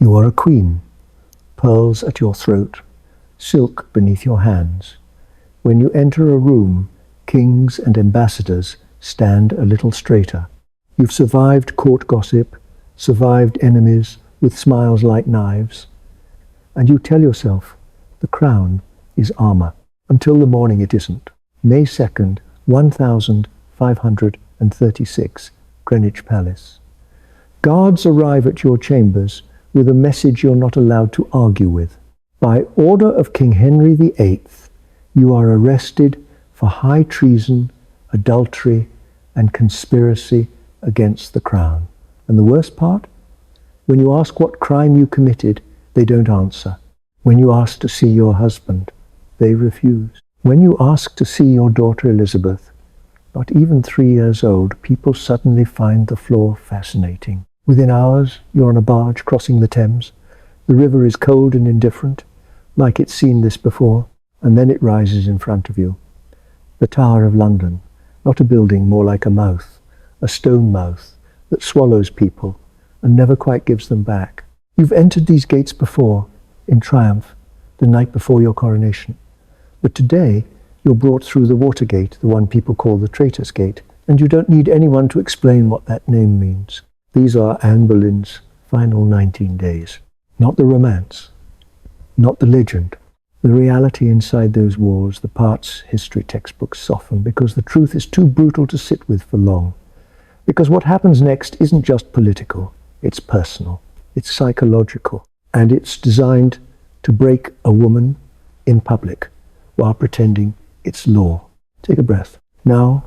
You are a queen, pearls at your throat, silk beneath your hands. When you enter a room, kings and ambassadors stand a little straighter. You've survived court gossip, survived enemies with smiles like knives, and you tell yourself the crown is armor. Until the morning it isn't. May 2nd, 1536, Greenwich Palace. Guards arrive at your chambers with a message you're not allowed to argue with. By order of King Henry VIII, you are arrested for high treason, adultery, and conspiracy against the crown. And the worst part? When you ask what crime you committed, they don't answer. When you ask to see your husband, they refuse. When you ask to see your daughter Elizabeth, not even 3 years old, people suddenly find the floor fascinating. Within hours, you're on a barge crossing the Thames. The river is cold and indifferent, like it's seen this before, and then it rises in front of you. The Tower of London, not a building, more like a mouth, a stone mouth that swallows people and never quite gives them back. You've entered these gates before, in triumph, the night before your coronation. But today, you're brought through the Watergate, the one people call the Traitor's Gate, and you don't need anyone to explain what that name means. These are Anne Boleyn's final 19 days. Not the romance, not the legend. The reality inside those walls, the parts history textbooks soften, because the truth is too brutal to sit with for long. Because what happens next isn't just political, it's personal, it's psychological, and it's designed to break a woman in public while pretending it's law. Take a breath. Now,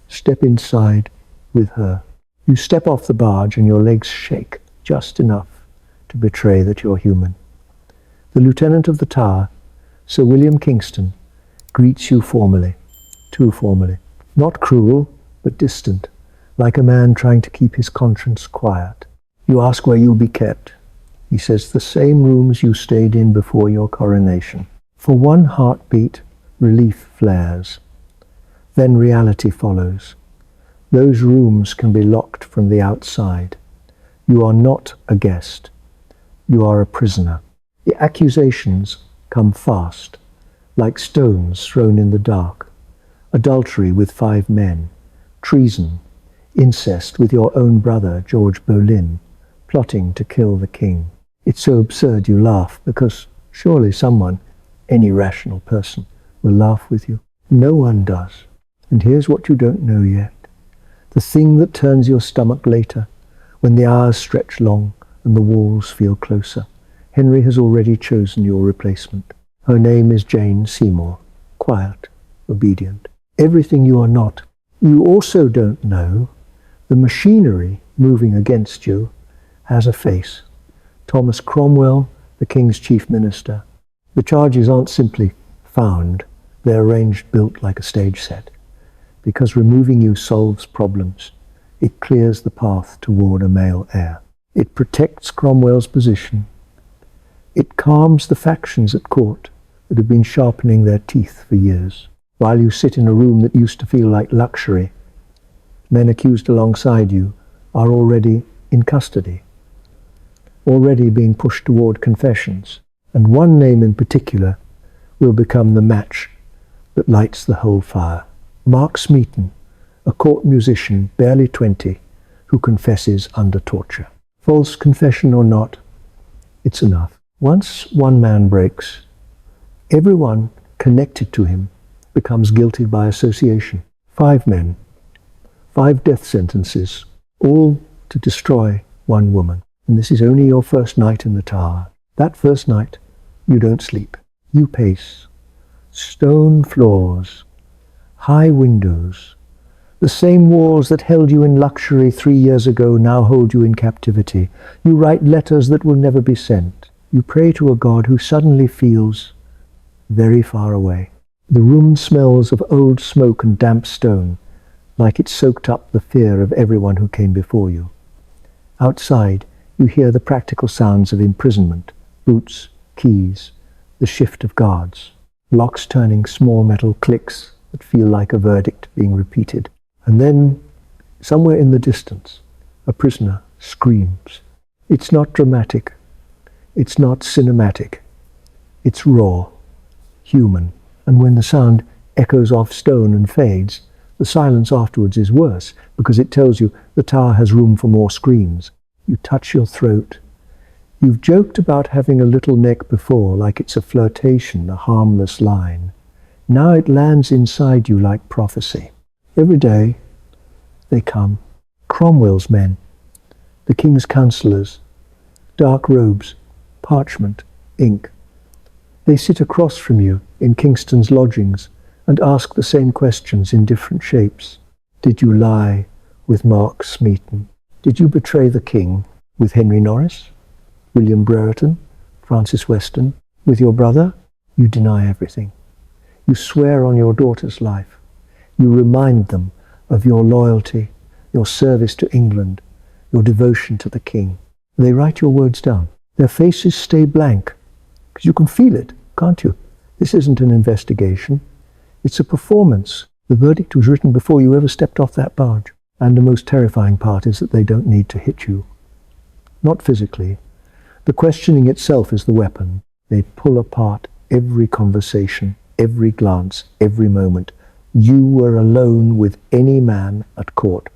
step inside with her. You step off the barge and your legs shake just enough to betray that you're human. The Lieutenant of the Tower, Sir William Kingston, greets you formally, too formally. Not cruel, but distant, like a man trying to keep his conscience quiet. You ask where you'll be kept. He says the same rooms you stayed in before your coronation. For one heartbeat, relief flares. Then reality follows. Those rooms can be locked from the outside. You are not a guest. You are a prisoner. The accusations come fast, like stones thrown in the dark. Adultery with 5 men, treason, incest with your own brother, George Boleyn, plotting to kill the king. It's so absurd you laugh, because surely someone, any rational person, will laugh with you. No one does. And here's what you don't know yet. The thing that turns your stomach later, when the hours stretch long and the walls feel closer. Henry has already chosen your replacement. Her name is Jane Seymour, quiet, obedient. Everything you are not. You also don't know the machinery moving against you has a face. Thomas Cromwell, the King's Chief Minister. The charges aren't simply found, they're arranged, built like a stage set. Because removing you solves problems. It clears the path toward a male heir. It protects Cromwell's position. It calms the factions at court that have been sharpening their teeth for years. While you sit in a room that used to feel like luxury, men accused alongside you are already in custody, already being pushed toward confessions. And one name in particular will become the match that lights the whole fire. Mark Smeaton, a court musician, barely 20, who confesses under torture. False confession or not, it's enough. Once one man breaks, everyone connected to him becomes guilty by association. 5 men, 5 death sentences, all to destroy one woman. And this is only your first night in the Tower. That first night, you don't sleep. You pace. Stone floors, high windows. The same walls that held you in luxury 3 years ago now hold you in captivity. You write letters that will never be sent. You pray to a God who suddenly feels very far away. The room smells of old smoke and damp stone, like it soaked up the fear of everyone who came before you. Outside, you hear the practical sounds of imprisonment, boots, keys, the shift of guards, locks turning small metal clicks that feel like a verdict being repeated. And then, somewhere in the distance, a prisoner screams. It's not dramatic, It's not cinematic. It's raw, human. And when the sound echoes off stone and fades, the silence afterwards is worse, because it tells you the tower has room for more screams. You touch your throat. You've joked about having a little neck before, like it's a flirtation, a harmless line. Now it lands inside you like prophecy. Every day they come. Cromwell's men, the king's counsellors, dark robes, parchment, ink. They sit across from you in Kingston's lodgings and ask the same questions in different shapes. Did you lie with Mark Smeaton? Did you betray the king with Henry Norris, William Brereton, Francis Weston? With your brother? You deny everything. You swear on your daughter's life. You remind them of your loyalty, your service to England, your devotion to the king. They write your words down. Their faces stay blank, because you can feel it, can't you? This isn't an investigation. It's a performance. The verdict was written before you ever stepped off that barge. And the most terrifying part is that they don't need to hit you. Not physically. The questioning itself is the weapon. They pull apart every conversation, every glance, every moment. You were alone with any man at court.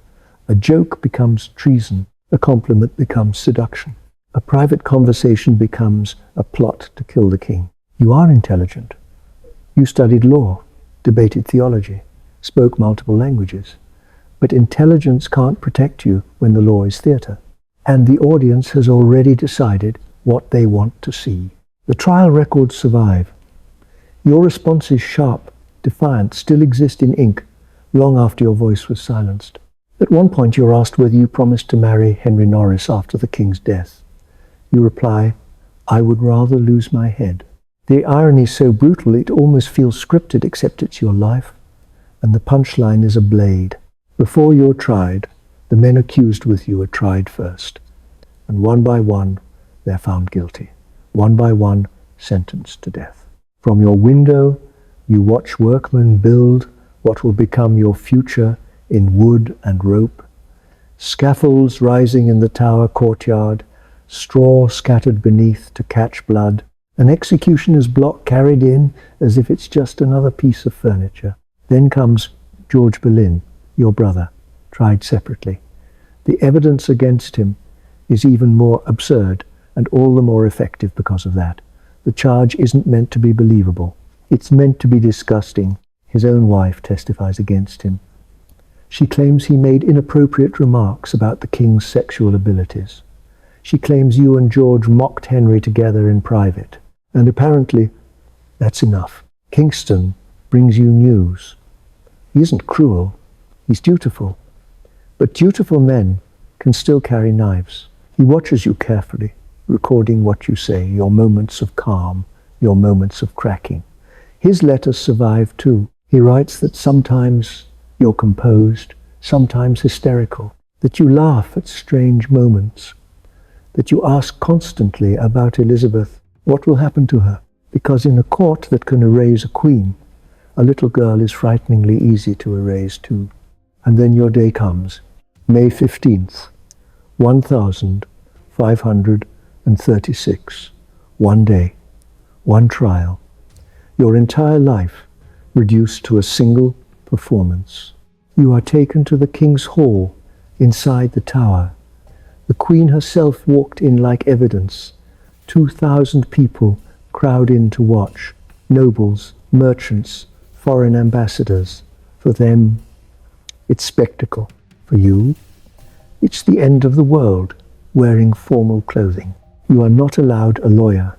A joke becomes treason. A compliment becomes seduction. A private conversation becomes a plot to kill the king. You are intelligent. You studied law, debated theology, spoke multiple languages. But intelligence can't protect you when the law is theatre. And the audience has already decided what they want to see. The trial records survive. Your responses, sharp, defiant, still exist in ink long after your voice was silenced. At one point you're asked whether you promised to marry Henry Norris after the king's death. You reply, I would rather lose my head. The irony is so brutal it almost feels scripted, except it's your life. And the punchline is a blade. Before you're tried, the men accused with you are tried first. And one by one, they're found guilty. One by one, sentenced to death. From your window, you watch workmen build what will become your future in wood and rope. Scaffolds rising in the tower courtyard, straw scattered beneath to catch blood, an executioner's block carried in as if it's just another piece of furniture. Then comes George Boleyn, your brother, tried separately. The evidence against him is even more absurd and all the more effective because of that. The charge isn't meant to be believable. It's meant to be disgusting. His own wife testifies against him. She claims he made inappropriate remarks about the king's sexual abilities. She claims you and George mocked Henry together in private. And apparently, that's enough. Kingston brings you news. He isn't cruel. He's dutiful. But dutiful men can still carry knives. He watches you carefully, recording what you say, your moments of calm, your moments of cracking. His letters survive too. He writes that sometimes you're composed, sometimes hysterical, that you laugh at strange moments, that you ask constantly about Elizabeth, what will happen to her? Because in a court that can erase a queen, a little girl is frighteningly easy to erase too. And then your day comes, May 15th, 1536. One day, one trial, your entire life reduced to a single performance. You are taken to the king's hall inside the tower. The queen herself walked in like evidence. 2,000 people crowd in to watch. Nobles, merchants, foreign ambassadors. For them, it's spectacle. For you, it's the end of the world, wearing formal clothing. You are not allowed a lawyer.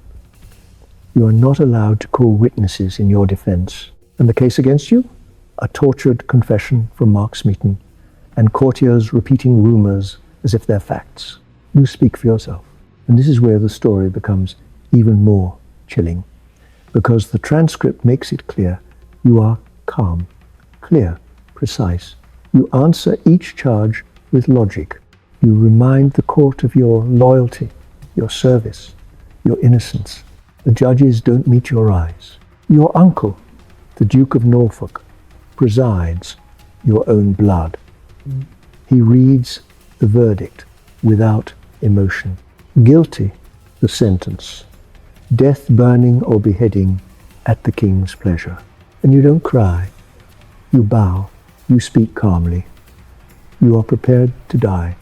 You are not allowed to call witnesses in your defense. And the case against you? A tortured confession from Mark Smeaton, and courtiers repeating rumors as if they're facts. You speak for yourself. And this is where the story becomes even more chilling, because the transcript makes it clear you are calm, clear, precise. You answer each charge with logic. You remind the court of your loyalty, your service, your innocence. The judges don't meet your eyes. Your uncle, the Duke of Norfolk, presides your own blood. He reads the verdict without emotion. Guilty, the sentence: death, burning, or beheading at the king's pleasure. And you don't cry. You bow. You speak calmly. You are prepared to die.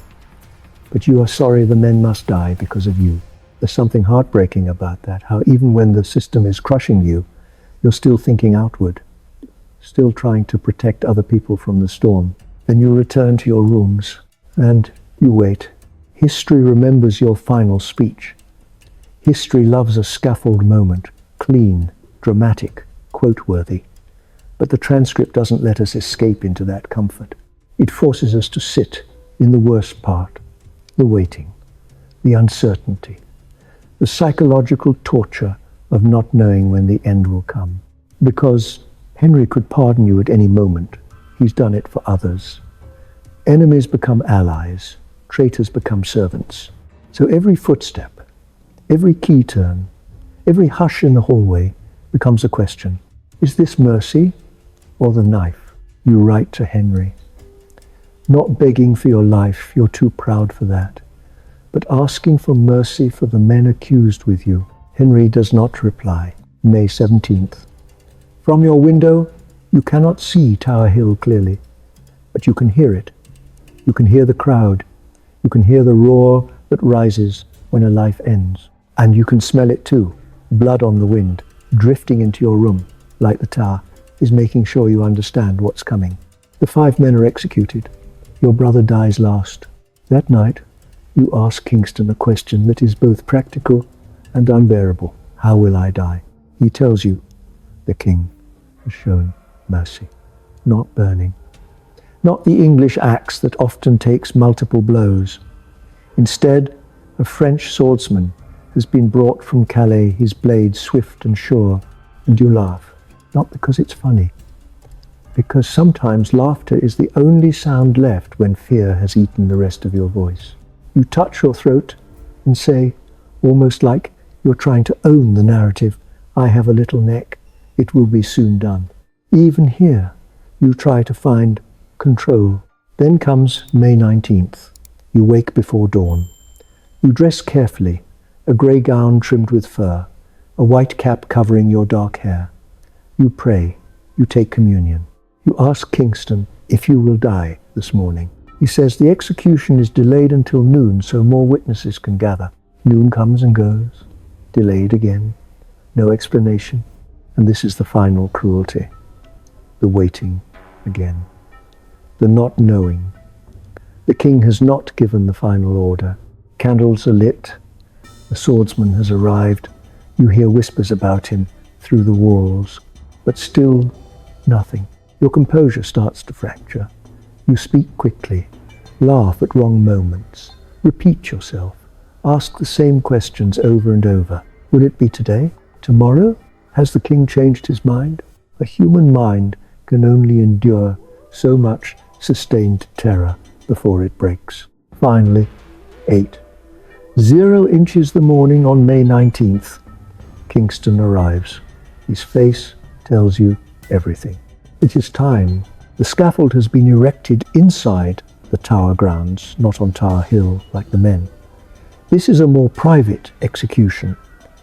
But you are sorry the men must die because of you. There's something heartbreaking about that, how even when the system is crushing you, you're still thinking outward, still trying to protect other people from the storm. Then you return to your rooms and you wait. History remembers your final speech. History loves a scaffold moment, clean, dramatic, quote-worthy. But the transcript doesn't let us escape into that comfort. It forces us to sit in the worst part, the waiting, the uncertainty, the psychological torture of not knowing when the end will come. Because Henry could pardon you at any moment. He's done it for others. Enemies become allies. Traitors become servants. So every footstep, every key turn, every hush in the hallway becomes a question. Is this mercy or the knife? You write to Henry. Not begging for your life, you're too proud for that, but asking for mercy for the men accused with you. Henry does not reply. May 17th. From your window, you cannot see Tower Hill clearly, but you can hear it. You can hear the crowd. You can hear the roar that rises when a life ends. And you can smell it too. Blood on the wind, drifting into your room, like the tower, is making sure you understand what's coming. The 5 men are executed. Your brother dies last. That night, you ask Kingston a question that is both practical and unbearable. How will I die? He tells you, the king has shown mercy. Not burning. Not the English axe that often takes multiple blows. Instead, a French swordsman has been brought from Calais, his blade swift and sure, and you laugh. Not because it's funny, because sometimes laughter is the only sound left when fear has eaten the rest of your voice. You touch your throat and say, almost like you're trying to own the narrative, I have a little neck, it will be soon done. Even here, you try to find control. Then comes May 19th. You wake before dawn. You dress carefully, a grey gown trimmed with fur, a white cap covering your dark hair. You pray. You take communion. You ask Kingston if you will die this morning. He says the execution is delayed until noon so more witnesses can gather. Noon comes and goes, delayed again, no explanation. And this is the final cruelty, the waiting again, the not knowing. The king has not given the final order. Candles are lit. The swordsman has arrived. You hear whispers about him through the walls, but still nothing. Your composure starts to fracture. You speak quickly, laugh at wrong moments, repeat yourself, ask the same questions over and over. Will it be today? Tomorrow? Has the king changed his mind? A human mind can only endure so much sustained terror before it breaks. Finally, 8. 0 inches the morning on May 19th. Kingston arrives. His face tells you everything. It is time. The scaffold has been erected inside the Tower grounds, not on Tower Hill like the men. This is a more private execution.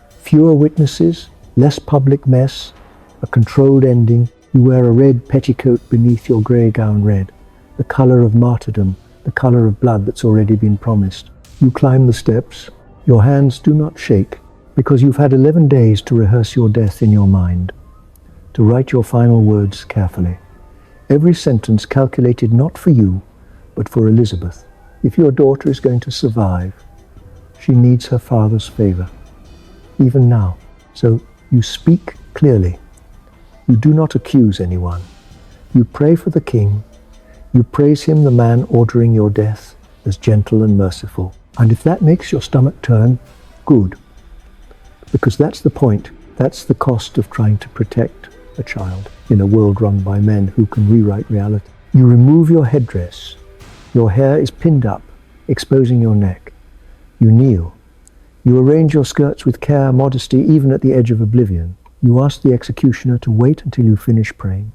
Fewer witnesses, less public mess, a controlled ending. You wear a red petticoat beneath your grey gown red, the colour of martyrdom, the colour of blood that's already been promised. You climb the steps. Your hands do not shake, because you've had 11 days to rehearse your death in your mind, to write your final words carefully. Every sentence calculated not for you, but for Elizabeth. If your daughter is going to survive, she needs her father's favour, even now. So you speak clearly. You do not accuse anyone. You pray for the king. You praise him, the man ordering your death, as gentle and merciful. And if that makes your stomach turn, good. Because that's the point. That's the cost of trying to protect a child in a world run by men who can rewrite reality. You remove your headdress. Your hair is pinned up, exposing your neck. You kneel. You arrange your skirts with care, modesty, even at the edge of oblivion. You ask the executioner to wait until you finish praying.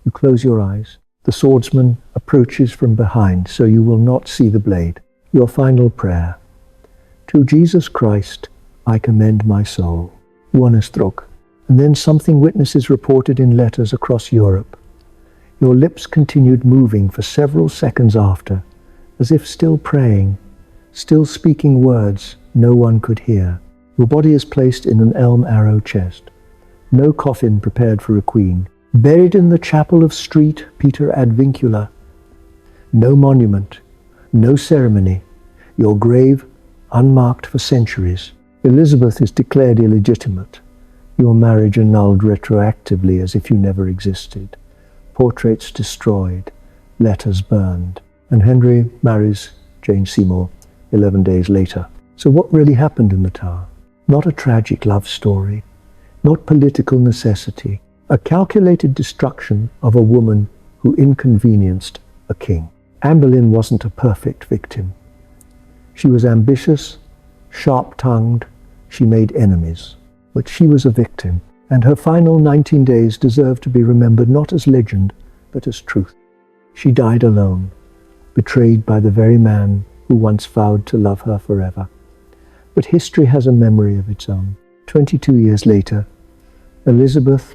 You close your eyes. The swordsman approaches from behind, so you will not see the blade. Your final prayer. To Jesus Christ, I commend my soul. Wonnestrok. And then something witnesses reported in letters across Europe. Your lips continued moving for several seconds after, as if still praying, still speaking words no one could hear. Your body is placed in an elm arrow chest. No coffin prepared for a queen. Buried in the chapel of Street Peter ad Vincula. No monument, no ceremony. Your grave unmarked for centuries. Elizabeth is declared illegitimate. Your marriage annulled retroactively as if you never existed. Portraits destroyed, letters burned. And Henry marries Jane Seymour 11 days later. So what really happened in the Tower? Not a tragic love story, not political necessity, a calculated destruction of a woman who inconvenienced a king. Anne Boleyn wasn't a perfect victim. She was ambitious, sharp-tongued, she made enemies. But she was a victim, and her final 19 days deserve to be remembered not as legend, but as truth. She died alone, betrayed by the very man who once vowed to love her forever. But history has a memory of its own. 22 years later, Elizabeth,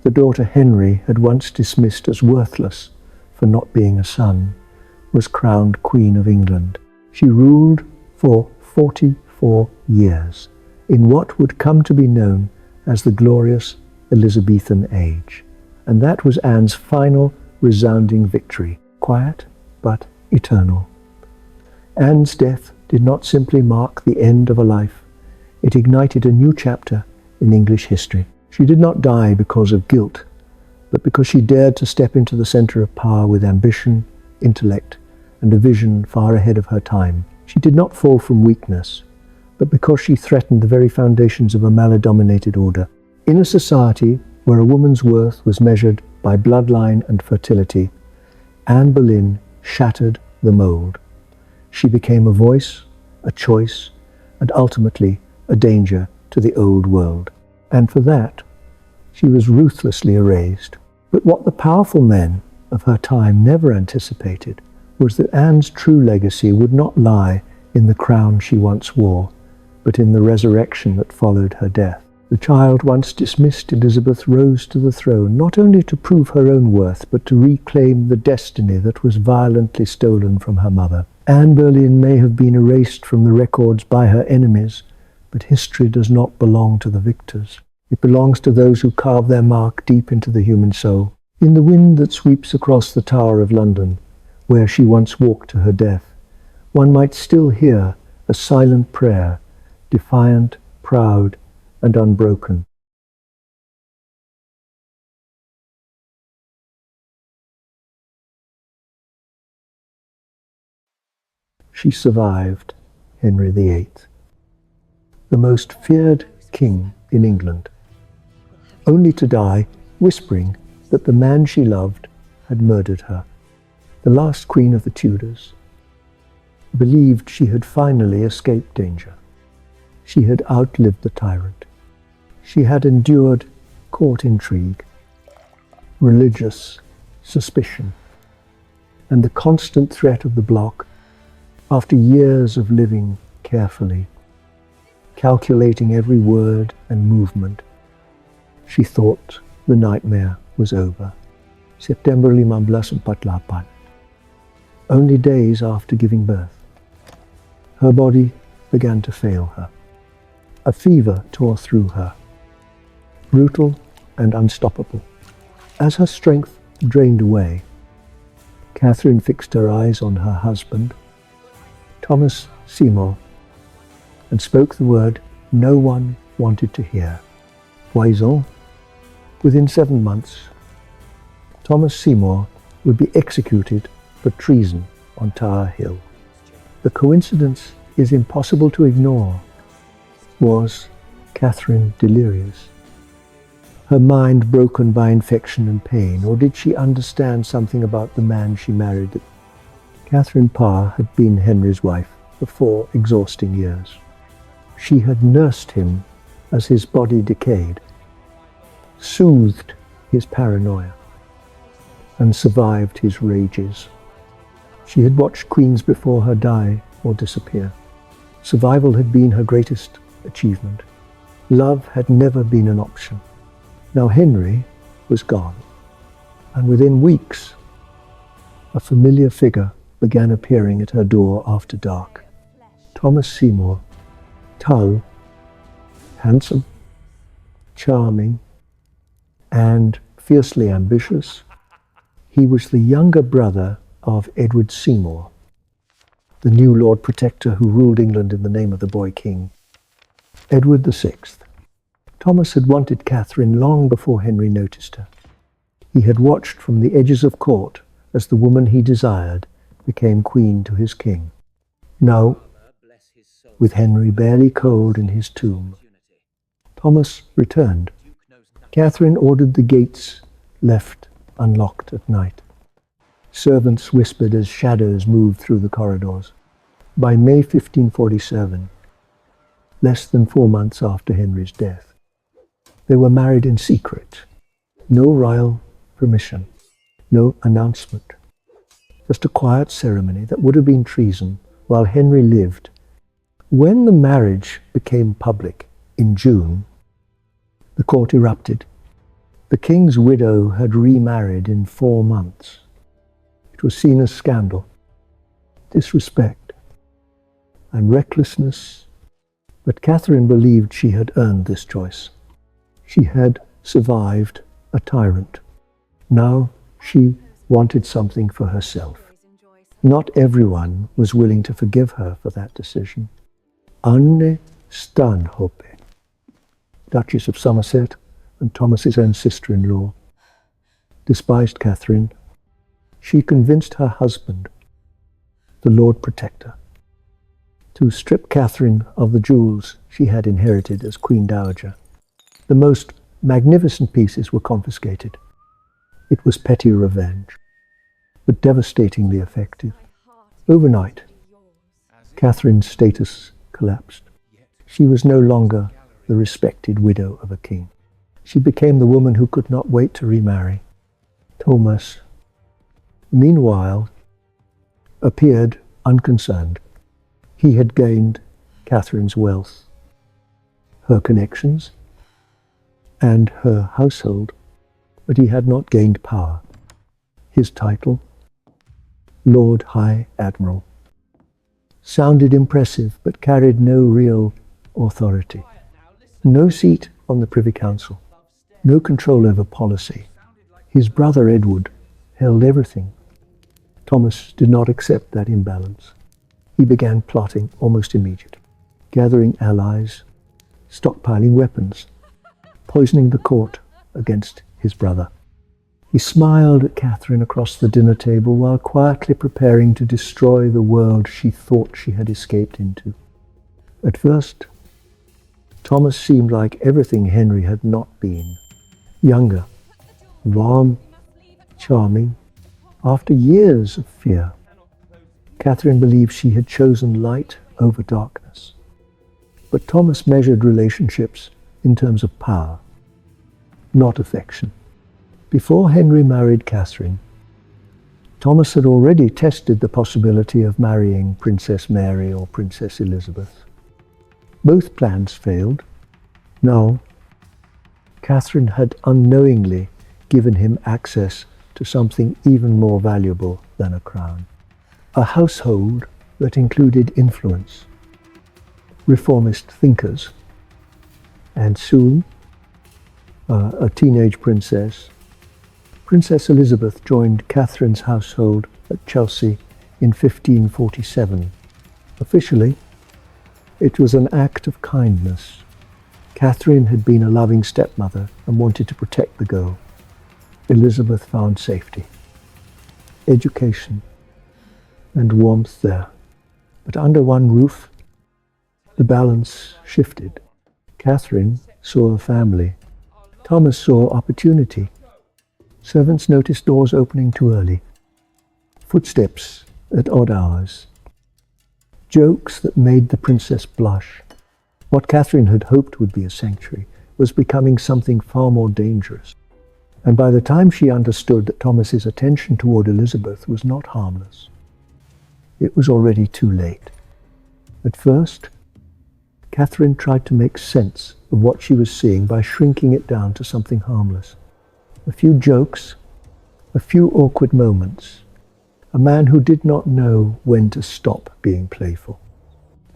the daughter Henry had once dismissed as worthless for not being a son, was crowned Queen of England. She ruled for 44 years in what would come to be known as the glorious Elizabethan age. And that was Anne's final resounding victory, quiet but eternal. Anne's death did not simply mark the end of a life. It ignited a new chapter in English history. She did not die because of guilt, but because she dared to step into the center of power with ambition, intellect, and a vision far ahead of her time. She did not fall from weakness, but because she threatened the very foundations of a male-dominated order. In a society where a woman's worth was measured by bloodline and fertility, Anne Boleyn shattered the mold. She became a voice, a choice, and ultimately a danger to the old world. And for that, she was ruthlessly erased. But what the powerful men of her time never anticipated was that Anne's true legacy would not lie in the crown she once wore, but in the resurrection that followed her death. The child once dismissed Elizabeth rose to the throne, not only to prove her own worth, but to reclaim the destiny that was violently stolen from her mother. Anne Boleyn may have been erased from the records by her enemies, but history does not belong to the victors. It belongs to those who carve their mark deep into the human soul. In the wind that sweeps across the Tower of London, where she once walked to her death, one might still hear a silent prayer, defiant, proud, and unbroken. She survived Henry VIII, the most feared king in England, only to die whispering that the man she loved had murdered her. The last queen of the Tudors believed she had finally escaped danger. She had outlived the tyrant. She had endured court intrigue, religious suspicion, and the constant threat of the bloc. After years of living carefully, calculating every word and movement, she thought the nightmare was over. September 1548, only days after giving birth. Her body began to fail her. A fever tore through her, brutal and unstoppable. As her strength drained away, Catherine fixed her eyes on her husband, Thomas Seymour, and spoke the word no one wanted to hear. Poison. Within 7 months, Thomas Seymour would be executed for treason on Tower Hill. The coincidence is impossible to ignore. Was Catherine delirious? Her mind broken by infection and pain, or did she understand something about the man she married? Katherine Parr had been Henry's wife for 4 exhausting years. She had nursed him as his body decayed, soothed his paranoia, and survived his rages. She had watched queens before her die or disappear. Survival had been her greatest achievement. Love had never been an option. Now Henry was gone, and within weeks, a familiar figure began appearing at her door after dark. Thomas Seymour, tall, handsome, charming, and fiercely ambitious. He was the younger brother of Edward Seymour, the new Lord Protector who ruled England in the name of the boy king, Edward VI. Thomas had wanted Catherine long before Henry noticed her. He had watched from the edges of court as the woman he desired became queen to his king. Now, with Henry barely cold in his tomb, Thomas returned. Catherine ordered the gates left unlocked at night. Servants whispered as shadows moved through the corridors. By May 1547, less than 4 months after Henry's death, they were married in secret. No royal permission, no announcement. Just a quiet ceremony that would have been treason while Henry lived. When the marriage became public in June, the court erupted. The king's widow had remarried in 4 months. It was seen as scandal, disrespect, and recklessness. But Catherine believed she had earned this choice. She had survived a tyrant. Now she wanted something for herself. Not everyone was willing to forgive her for that decision. Anne Stanhope, Duchess of Somerset and Thomas's own sister-in-law, despised Catherine. She convinced her husband, the Lord Protector, to strip Catherine of the jewels she had inherited as Queen Dowager. The most magnificent pieces were confiscated. It was petty revenge, but devastatingly effective. Overnight, Catherine's status collapsed. She was no longer the respected widow of a king. She became the woman who could not wait to remarry. Thomas, meanwhile, appeared unconcerned. He had gained Catherine's wealth, her connections, and her household, but he had not gained power. His title, Lord High Admiral, sounded impressive but carried no real authority. No seat on the Privy Council, no control over policy. His brother Edward held everything. Thomas did not accept that imbalance. He began plotting almost immediately, gathering allies, stockpiling weapons, poisoning the court against his brother. He smiled at Catherine across the dinner table while quietly preparing to destroy the world she thought she had escaped into. At first, Thomas seemed like everything Henry had not been. Younger, warm, charming. After years of fear, Catherine believed she had chosen light over darkness. But Thomas measured relationships in terms of power, not affection. Before Henry married Catherine, Thomas had already tested the possibility of marrying Princess Mary or Princess Elizabeth. Both plans failed. Now, Catherine had unknowingly given him access to something even more valuable than a crown. A household that included influence, reformist thinkers, and soon a teenage princess. Princess Elizabeth joined Catherine's household at Chelsea in 1547. Officially, it was an act of kindness. Catherine had been a loving stepmother and wanted to protect the girl. Elizabeth found safety, education, and warmth there. But under one roof, the balance shifted. Catherine saw a family. Thomas saw opportunity. Servants noticed doors opening too early, footsteps at odd hours, jokes that made the princess blush. What Catherine had hoped would be a sanctuary was becoming something far more dangerous. And by the time she understood that Thomas's attention toward Elizabeth was not harmless, it was already too late. At first, Katherine tried to make sense of what she was seeing by shrinking it down to something harmless. A few jokes, a few awkward moments, a man who did not know when to stop being playful,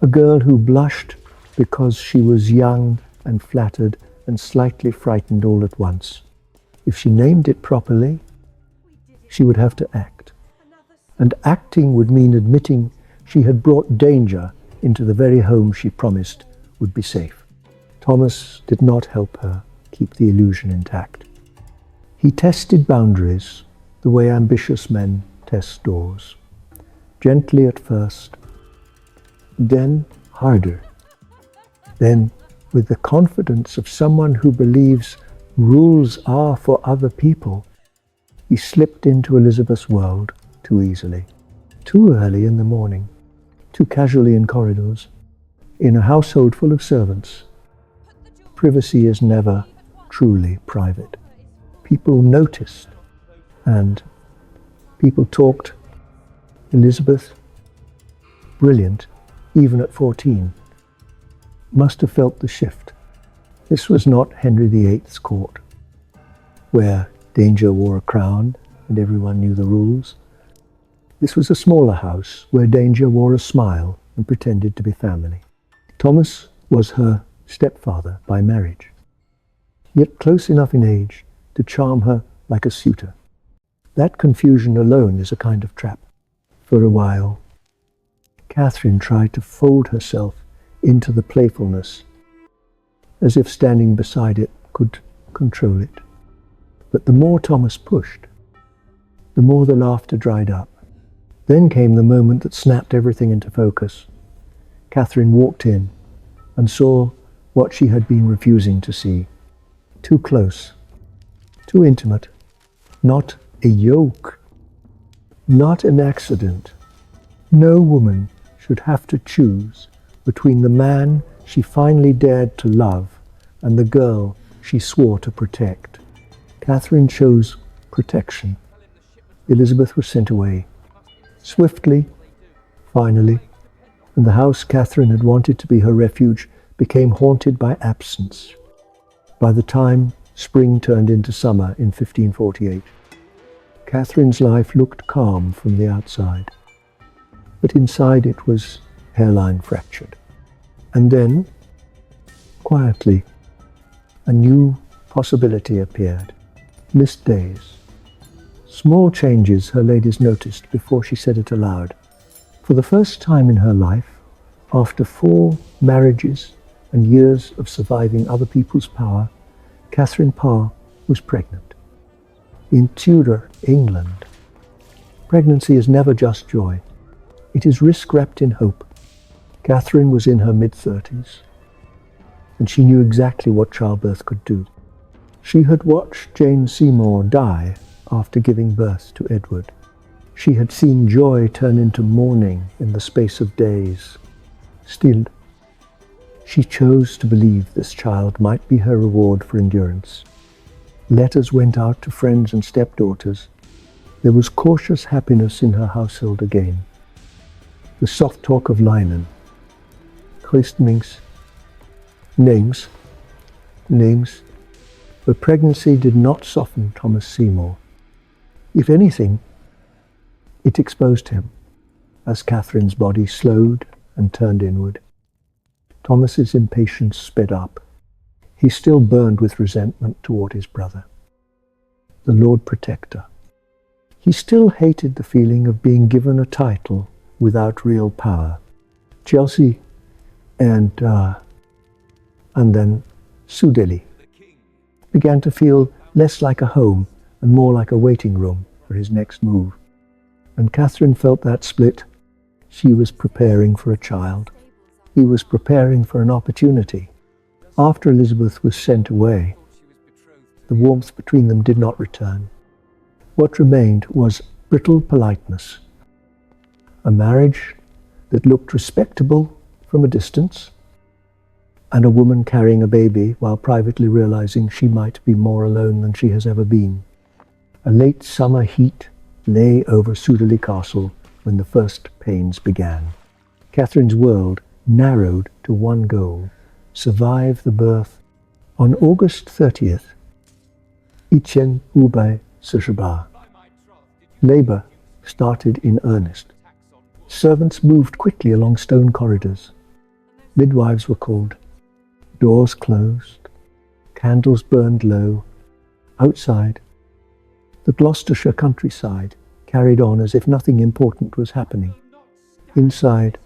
a girl who blushed because she was young and flattered and slightly frightened all at once. If she named it properly, she would have to act. And acting would mean admitting she had brought danger into the very home she promised would be safe. Thomas did not help her keep the illusion intact. He tested boundaries the way ambitious men test doors. Gently at first, then harder. Then, with the confidence of someone who believes rules are for other people, he slipped into Elizabeth's world too easily, too early in the morning, too casually in corridors, in a household full of servants. Privacy is never truly private. People noticed, and people talked. Elizabeth, brilliant, even at 14, must have felt the shift. This was not Henry VIII's court, where danger wore a crown and everyone knew the rules. This was a smaller house where danger wore a smile and pretended to be family. Thomas was her stepfather by marriage, yet close enough in age to charm her like a suitor. That confusion alone is a kind of trap. For a while, Katherine tried to fold herself into the playfulness, as if standing beside it could control it. But the more Thomas pushed, the more the laughter dried up. Then came the moment that snapped everything into focus. Katherine walked in and saw what she had been refusing to see. Too close, too intimate, not a yoke, not an accident. No woman should have to choose between the man she finally dared to love and the girl she swore to protect. Katherine chose protection. Elizabeth was sent away. Swiftly, finally, and the house Katherine had wanted to be her refuge became haunted by absence. By the time spring turned into summer in 1548, Katherine's life looked calm from the outside, but inside it was hairline fractured. And then, quietly, a new possibility appeared. Missed days. Small changes her ladies noticed before she said it aloud. For the first time in her life, after 4 marriages and years of surviving other people's power, Katherine Parr was pregnant. In Tudor England, pregnancy is never just joy. It is risk wrapped in hope. Katherine was in her mid-30s, and she knew exactly what childbirth could do. She had watched Jane Seymour die after giving birth to Edward. She had seen joy turn into mourning in the space of days. Still, she chose to believe this child might be her reward for endurance. Letters went out to friends and stepdaughters. There was cautious happiness in her household again. The soft talk of linen, christenings, names. But pregnancy did not soften Thomas Seymour. If anything, it exposed him, as Katherine's body slowed and turned inward. Thomas's impatience sped up. He still burned with resentment toward his brother, the Lord Protector. He still hated the feeling of being given a title without real power. Chelsea and then Sudeley began to feel less like a home and more like a waiting room for his next move. And Katherine felt that split. She was preparing for a child. He was preparing for an opportunity. After Elizabeth was sent away, the warmth between them did not return. What remained was brittle politeness. A marriage that looked respectable from a distance, and a woman carrying a baby while privately realizing she might be more alone than she has ever been. A late summer heat lay over Sudeley Castle when the first pains began. Katherine's world narrowed to one goal: survive the birth. On August 30th, 1548, labor started in earnest. Servants moved quickly along stone corridors. Midwives were called. Doors closed. Candles burned low. Outside, the Gloucestershire countryside carried on as if nothing important was happening. Inside,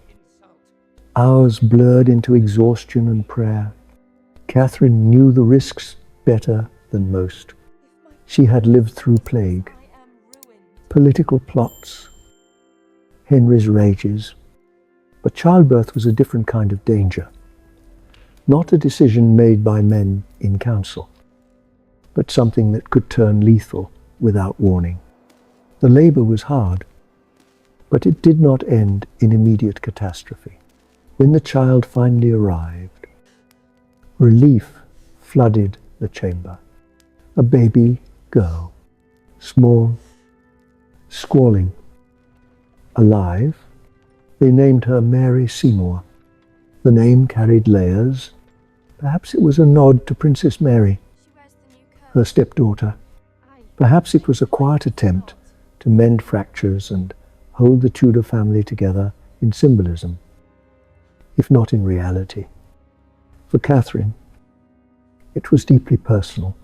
hours blurred into exhaustion and prayer. Catherine knew the risks better than most. She had lived through plague, political plots, Henry's rages. But childbirth was a different kind of danger. Not a decision made by men in council, but something that could turn lethal without warning. The labor was hard, but it did not end in immediate catastrophe. When the child finally arrived, relief flooded the chamber. A baby girl, small, squalling, alive. They named her Mary Seymour. The name carried layers. Perhaps it was a nod to Princess Mary, her stepdaughter. Perhaps it was a quiet attempt to mend fractures and hold the Tudor family together in symbolism, if not in reality. For Catherine, it was deeply personal.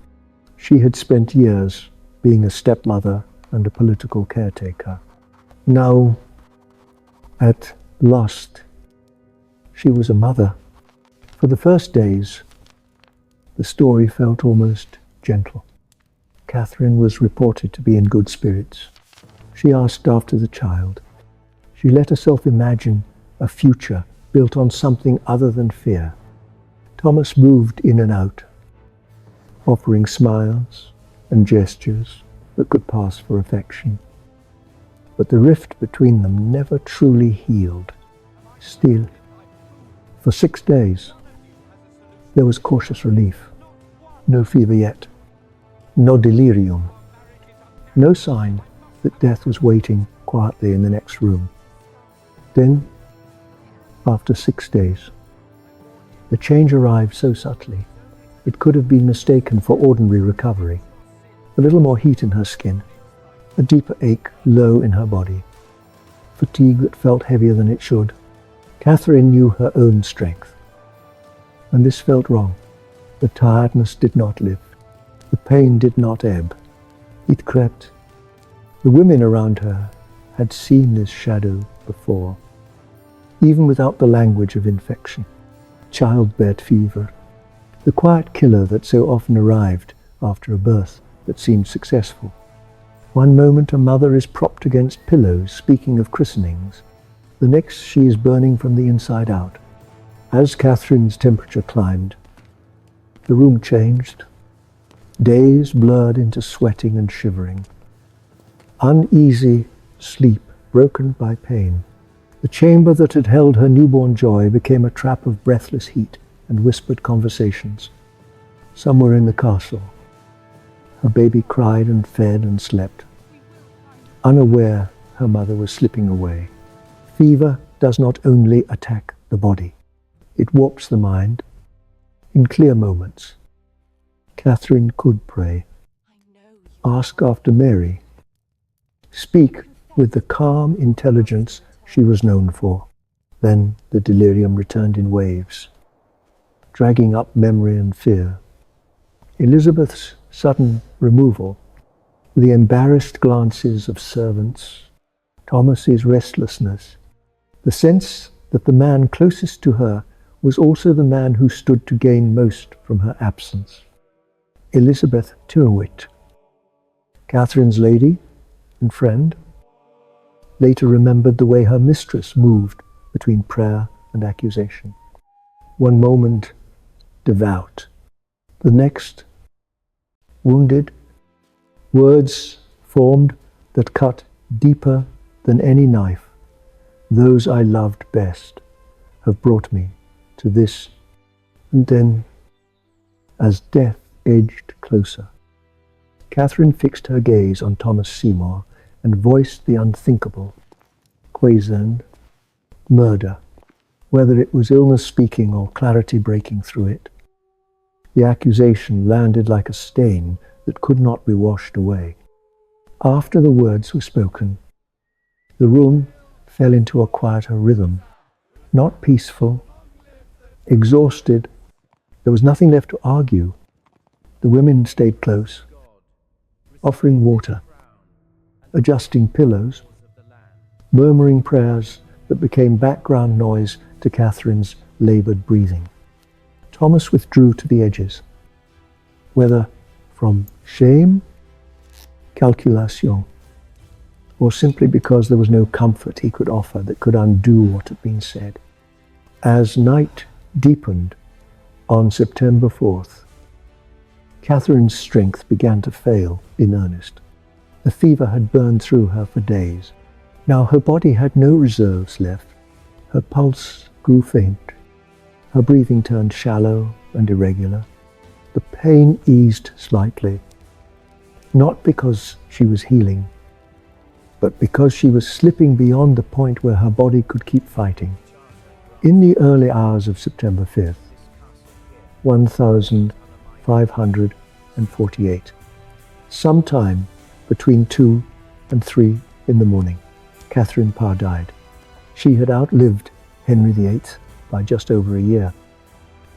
She had spent years being a stepmother and a political caretaker. Now, at last, she was a mother. For the first days, the story felt almost gentle. Catherine was reported to be in good spirits. She asked after the child. She let herself imagine a future built on something other than fear. Thomas moved in and out, offering smiles and gestures that could pass for affection. But the rift between them never truly healed. Still, for 6 days, there was cautious relief. No fever yet. No delirium. No sign that death was waiting quietly in the next room. Then, after 6 days, the change arrived so subtly, it could have been mistaken for ordinary recovery. A little more heat in her skin, a deeper ache low in her body, fatigue that felt heavier than it should. Catherine knew her own strength, and this felt wrong. The tiredness did not lift. The pain did not ebb. It crept. The women around her had seen this shadow before, even without the language of infection. Childbed fever, the quiet killer that so often arrived after a birth that seemed successful. One moment a mother is propped against pillows speaking of christenings. The next she is burning from the inside out. As Catherine's temperature climbed, the room changed. Days blurred into sweating and shivering. Uneasy sleep broken by pain. The chamber that had held her newborn joy became a trap of breathless heat and whispered conversations. Somewhere in the castle, her baby cried and fed and slept. Unaware, her mother was slipping away. Fever does not only attack the body, it warps the mind. In clear moments, Catherine could pray, ask after Mary, speak with the calm intelligence she was known for. Then the delirium returned in waves, dragging up memory and fear. Elizabeth's sudden removal, the embarrassed glances of servants, Thomas's restlessness, the sense that the man closest to her was also the man who stood to gain most from her absence. Elizabeth Tyrwhitt, Catherine's lady and friend, later remembered the way her mistress moved between prayer and accusation. One moment devout, the next wounded, words formed that cut deeper than any knife. Those I loved best have brought me to this. And then, as death edged closer, Catherine fixed her gaze on Thomas Seymour and voiced the unthinkable. Treason, murder, whether it was illness speaking or clarity breaking through it. The accusation landed like a stain that could not be washed away. After the words were spoken, the room fell into a quieter rhythm, not peaceful, exhausted. There was nothing left to argue. The women stayed close, offering water, adjusting pillows, murmuring prayers that became background noise to Catherine's laboured breathing. Thomas withdrew to the edges, whether from shame, calculation, or simply because there was no comfort he could offer that could undo what had been said. As night deepened on September 4th, Catherine's strength began to fail in earnest. The fever had burned through her for days. Now her body had no reserves left. Her pulse grew faint. Her breathing turned shallow and irregular. The pain eased slightly, not because she was healing, but because she was slipping beyond the point where her body could keep fighting. In the early hours of September 5th, 1548, sometime between 2 and 3 in the morning, Katherine Parr died. She had outlived Henry VIII by just over a year.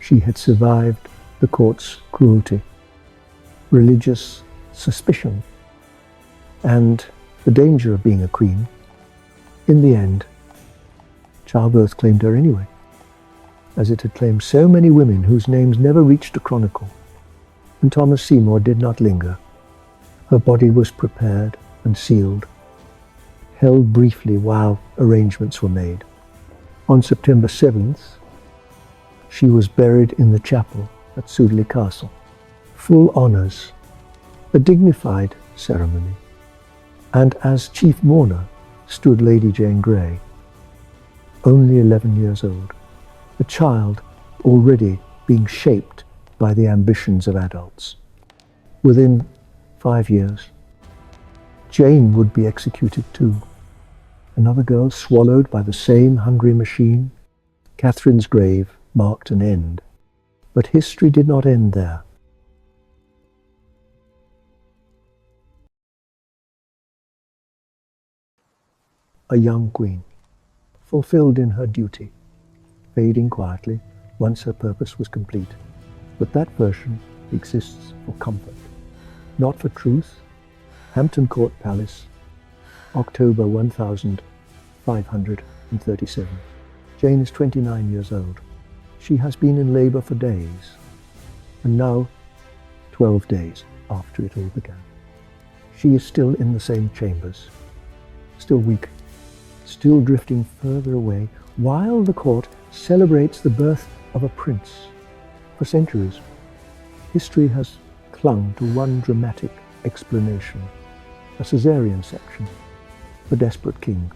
She had survived the court's cruelty, religious suspicion, and the danger of being a queen. In the end, childbirth claimed her anyway, as it had claimed so many women whose names never reached a chronicle. And Thomas Seymour did not linger. Her body was prepared and sealed, held briefly while arrangements were made. On September 7th, she was buried in the chapel at Sudeley Castle. Full honours, a dignified ceremony, and as chief mourner stood Lady Jane Grey, only 11 years old, a child already being shaped by the ambitions of adults. Within 5 years, Jane would be executed too. Another girl swallowed by the same hungry machine. Catherine's grave marked an end. But history did not end there. A young queen, fulfilled in her duty, fading quietly once her purpose was complete. But that version exists for comfort, not for truth. Hampton Court Palace, October 1537. Jane is 29 years old. She has been in labour for days, and now 12 days after it all began. She is still in the same chambers, still weak, still drifting further away, while the court celebrates the birth of a prince. For centuries, history has clung to one dramatic explanation, a caesarean section, the desperate king,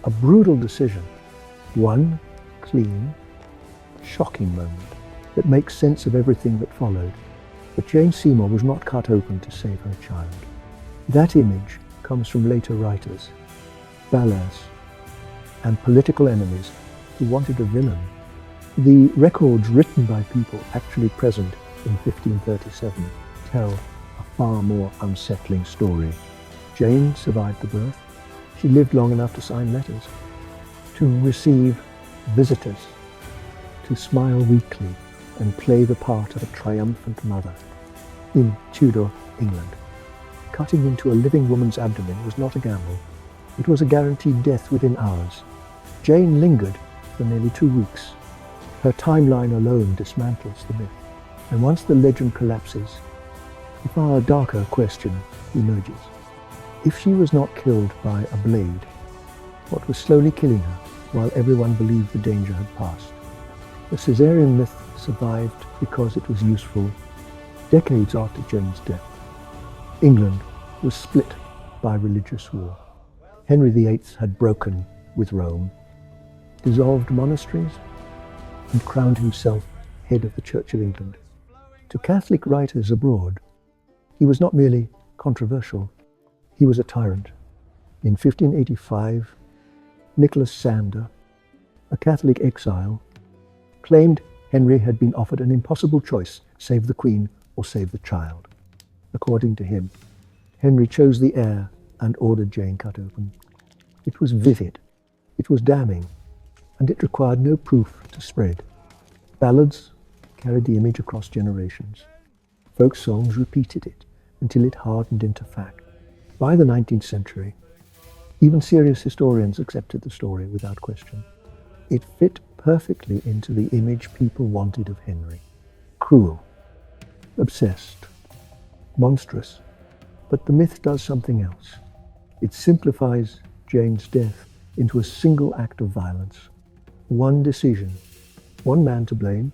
a brutal decision, one clean, shocking moment that makes sense of everything that followed. But Jane Seymour was not cut open to save her child. That image comes from later writers, ballets, and political enemies who wanted a villain. The records written by people actually present in 1537 tell a far more unsettling story. Jane survived the birth. She lived long enough to sign letters, to receive visitors, to smile weakly and play the part of a triumphant mother. In Tudor England, cutting into a living woman's abdomen was not a gamble. It was a guaranteed death within hours. Jane lingered for nearly 2 weeks. Her timeline alone dismantles the myth. And once the legend collapses, a far darker question emerges. If she was not killed by a blade, what was slowly killing her while everyone believed the danger had passed? The caesarean myth survived because it was useful decades after Jane's death. England was split by religious war. Henry VIII had broken with Rome, dissolved monasteries, and crowned himself head of the Church of England. To Catholic writers abroad, he was not merely controversial, he was a tyrant. In 1585, Nicholas Sander, a Catholic exile, claimed Henry had been offered an impossible choice: save the Queen or save the child. According to him, Henry chose the heir and ordered Jane cut open. It was vivid, it was damning, and it required no proof to spread. Ballads carried the image across generations. Folk songs repeated it until it hardened into fact. By the 19th century, even serious historians accepted the story without question. It fit perfectly into the image people wanted of Henry. Cruel, obsessed, monstrous. But the myth does something else. It simplifies Jane's death into a single act of violence. One decision, one man to blame.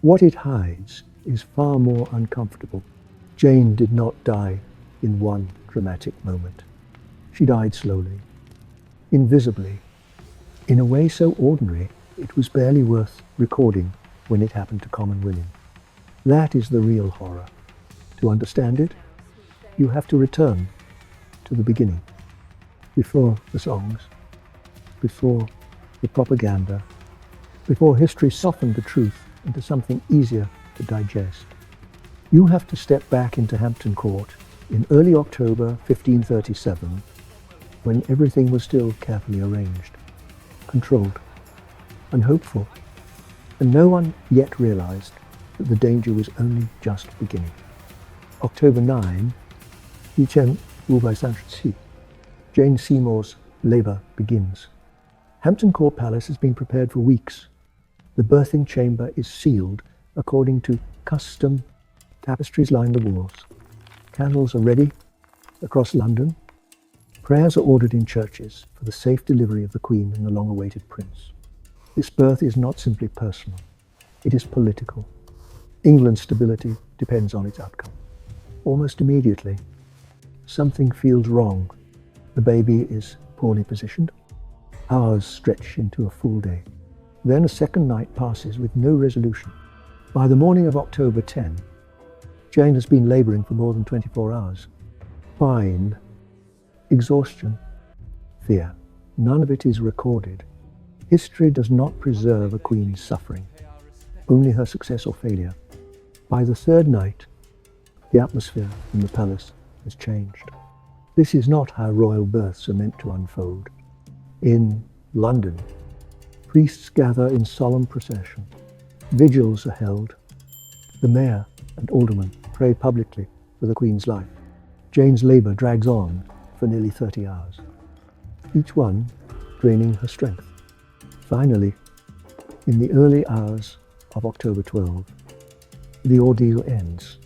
What it hides is far more uncomfortable. Jane did not die in one dramatic moment. She died slowly, invisibly, in a way so ordinary it was barely worth recording when it happened to common women. That is the real horror. To understand it, you have to return to the beginning, before the songs, before the propaganda, before history softened the truth into something easier to digest. You have to step back into Hampton Court in early October 1537, when everything was still carefully arranged, controlled, and hopeful, and no one yet realized that the danger was only just beginning. October 9, Jane Seymour's labour begins. Hampton Court Palace has been prepared for weeks. The birthing chamber is sealed according to custom. Tapestries line the walls. Candles are ready across London. Prayers are ordered in churches for the safe delivery of the Queen and the long-awaited Prince. This birth is not simply personal. It is political. England's stability depends on its outcome. Almost immediately, something feels wrong. The baby is poorly positioned. Hours stretch into a full day. Then a second night passes with no resolution. By the morning of October 10, Jane has been labouring for more than 24 hours. Pine, exhaustion, fear. None of it is recorded. History does not preserve a queen's suffering, only her success or failure. By the third night, the atmosphere in the palace has changed. This is not how royal births are meant to unfold. In London, priests gather in solemn procession. Vigils are held. The mayor and aldermen pray publicly for the Queen's life. Jane's labour drags on for nearly 30 hours, each one draining her strength. Finally, in the early hours of October 12, the ordeal ends.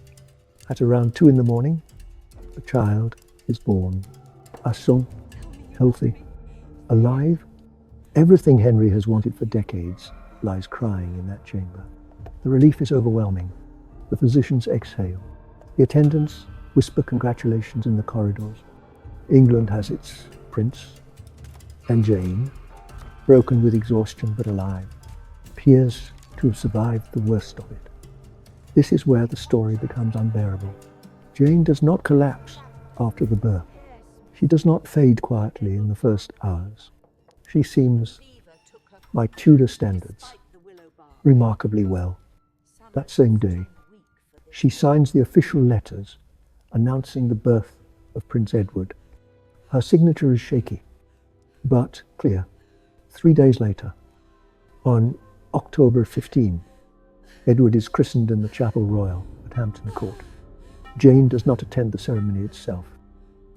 At around 2 in the morning, the child is born. Assun, healthy, alive. Everything Henry has wanted for decades lies crying in that chamber. The relief is overwhelming. The physicians exhale. The attendants whisper congratulations in the corridors. England has its prince, and Jane, broken with exhaustion but alive, appears to have survived the worst of it. This is where the story becomes unbearable. Jane does not collapse after the birth. She does not fade quietly in the first hours. She seems, by Tudor standards, remarkably well. That same day, she signs the official letters announcing the birth of Prince Edward. Her signature is shaky, but clear. 3 days later, on October 15, Edward is christened in the Chapel Royal at Hampton Court. Jane does not attend the ceremony itself,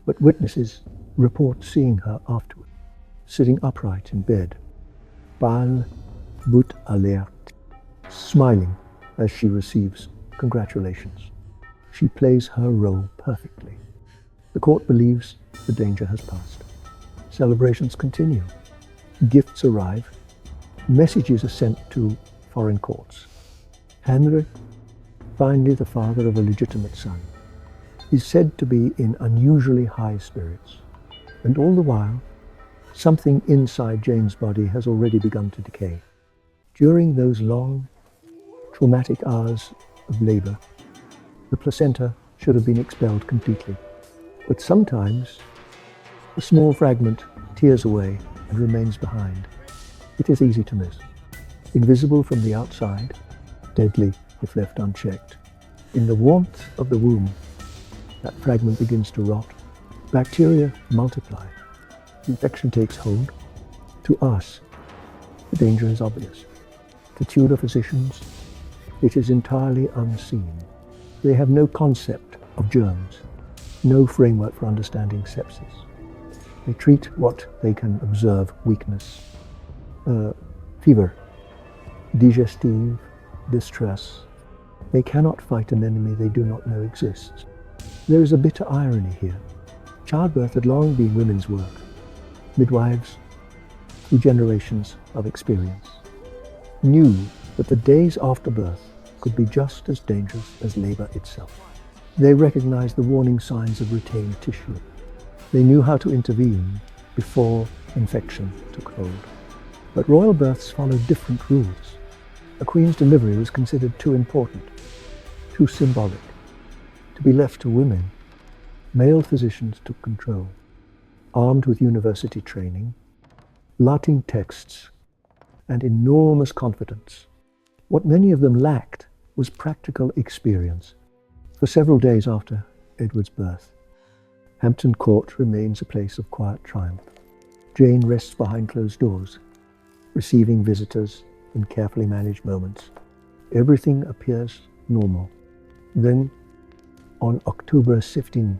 but witnesses report seeing her afterward, sitting upright in bed, pâle, but alerte, smiling as she receives congratulations. She plays her role perfectly. The court believes the danger has passed. Celebrations continue. Gifts arrive. Messages are sent to foreign courts. Henry, finally the father of a legitimate son, is said to be in unusually high spirits. And all the while, something inside Jane's body has already begun to decay. During those long, traumatic hours of labour, the placenta should have been expelled completely. But sometimes, a small fragment tears away and remains behind. It is easy to miss. Invisible from the outside, deadly if left unchecked. In the warmth of the womb, that fragment begins to rot. Bacteria multiply. Infection takes hold. To us, the danger is obvious. To Tudor physicians, it is entirely unseen. They have no concept of germs, no framework for understanding sepsis. They treat what they can observe: weakness, fever, digestive distress. They cannot fight an enemy they do not know exists. There is a bitter irony here. Childbirth had long been women's work. Midwives, through generations of experience, knew that the days after birth could be just as dangerous as labor itself. They recognized the warning signs of retained tissue. They knew how to intervene before infection took hold. But royal births followed different rules. A queen's delivery was considered too important, too symbolic, to be left to women. Male physicians took control, armed with university training, Latin texts, and enormous confidence. What many of them lacked was practical experience. For several days after Edward's birth, Hampton Court remains a place of quiet triumph. Jane rests behind closed doors, receiving visitors in carefully managed moments. Everything appears normal. Then, on October 15,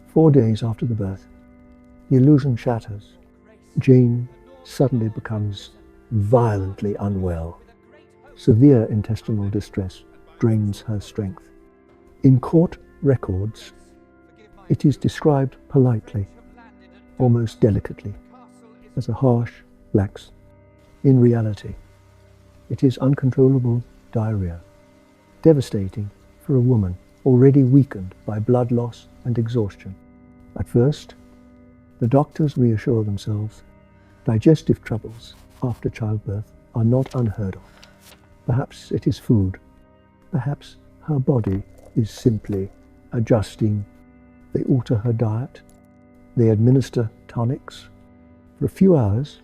4 days after the birth, the illusion shatters. Jane suddenly becomes violently unwell. Severe intestinal distress drains her strength. In court records, it is described politely, almost delicately, as a harsh lax. In reality, it is uncontrollable diarrhea, devastating for a woman already weakened by blood loss and exhaustion. At first, the doctors reassure themselves digestive troubles after childbirth are not unheard of. Perhaps it is food. Perhaps her body is simply adjusting. They alter her diet. They administer tonics. For a few hours,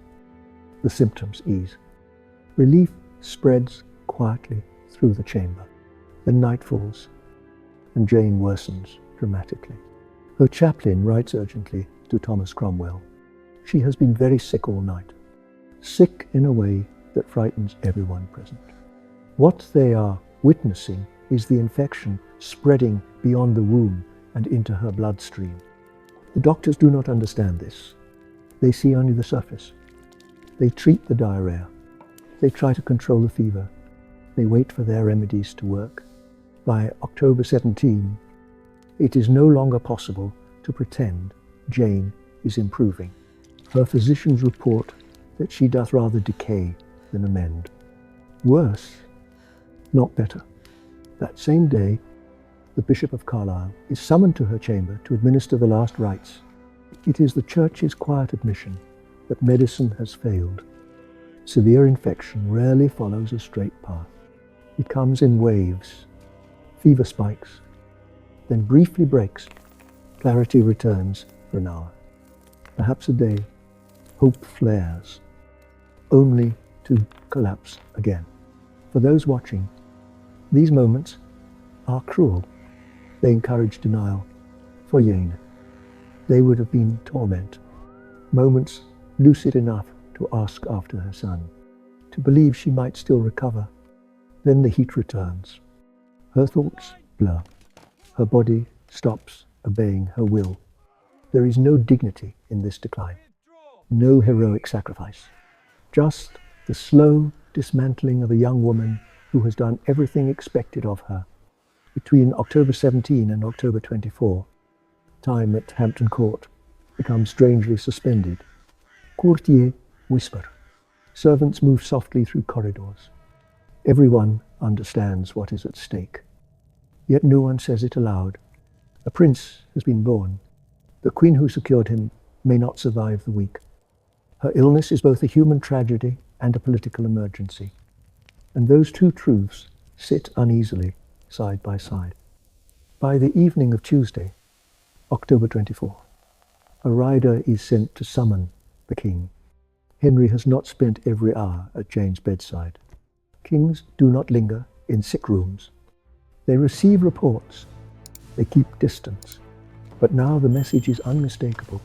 the symptoms ease. Relief spreads quietly through the chamber. Then night falls, and Jane worsens dramatically. Her chaplain writes urgently to Thomas Cromwell. She has been very sick all night. Sick in a way that frightens everyone present. What they are witnessing is the infection spreading beyond the womb and into her bloodstream. The doctors do not understand this. They see only the surface. They treat the diarrhea. They try to control the fever. They wait for their remedies to work. By October 17, it is no longer possible to pretend Jane is improving. Her physicians report that she doth rather decay than amend. Worse, not better. That same day, the Bishop of Carlisle is summoned to her chamber to administer the last rites. It is the Church's quiet admission that medicine has failed. Severe infection rarely follows a straight path. It comes in waves. Fever spikes, then briefly breaks. Clarity returns for an hour, perhaps a day. Hope flares, only to collapse again. For those watching, these moments are cruel. They encourage denial. For Jane, they would have been torment. Moments lucid enough to ask after her son, to believe she might still recover. Then the heat returns. Her thoughts blur. Her body stops obeying her will. There is no dignity in this decline, no heroic sacrifice, just the slow dismantling of a young woman who has done everything expected of her. Between October 17 and October 24, time at Hampton Court becomes strangely suspended. Courtiers whisper. Servants move softly through corridors. Everyone understands what is at stake. Yet no one says it aloud. A prince has been born. The queen who secured him may not survive the week. Her illness is both a human tragedy and a political emergency. And those two truths sit uneasily side by side. By the evening of Tuesday, October 24, a rider is sent to summon the king. Henry has not spent every hour at Jane's bedside. Kings do not linger in sick rooms. They receive reports. They keep distance. But now the message is unmistakable.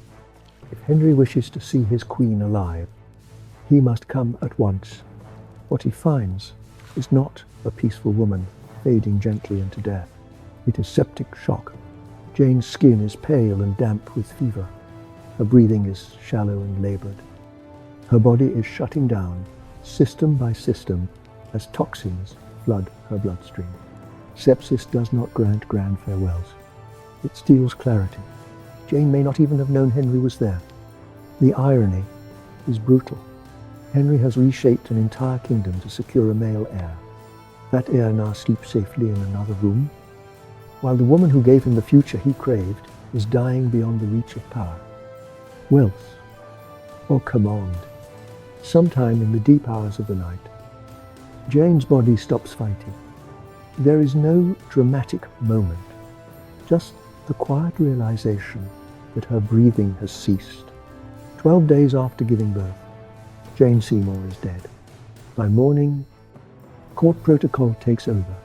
If Henry wishes to see his queen alive, he must come at once. What he finds is not a peaceful woman fading gently into death. It is septic shock. Jane's skin is pale and damp with fever. Her breathing is shallow and labored. Her body is shutting down, system by system, as toxins flood her bloodstream. Sepsis does not grant grand farewells. It steals clarity. Jane may not even have known Henry was there. The irony is brutal. Henry has reshaped an entire kingdom to secure a male heir. That heir now sleeps safely in another room, while the woman who gave him the future he craved is dying beyond the reach of power. Wealth, or command. Sometime in the deep hours of the night, Jane's body stops fighting. There is no dramatic moment, just the quiet realization that her breathing has ceased. 12 days after giving birth, Jane Seymour is dead. By morning, court protocol takes over.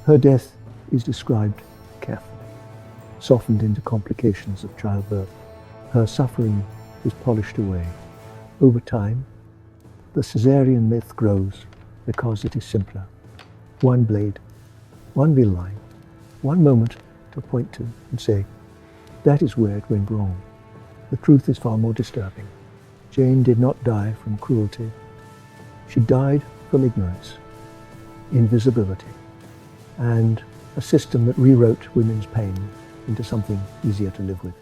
Her death is described carefully, softened into complications of childbirth. Her suffering is polished away. Over time, the caesarean myth grows because it is simpler. One blade, one veil line, one moment to point to and say, that is where it went wrong. The truth is far more disturbing. Jane did not die from cruelty. She died from ignorance, invisibility, and a system that rewrote women's pain into something easier to live with.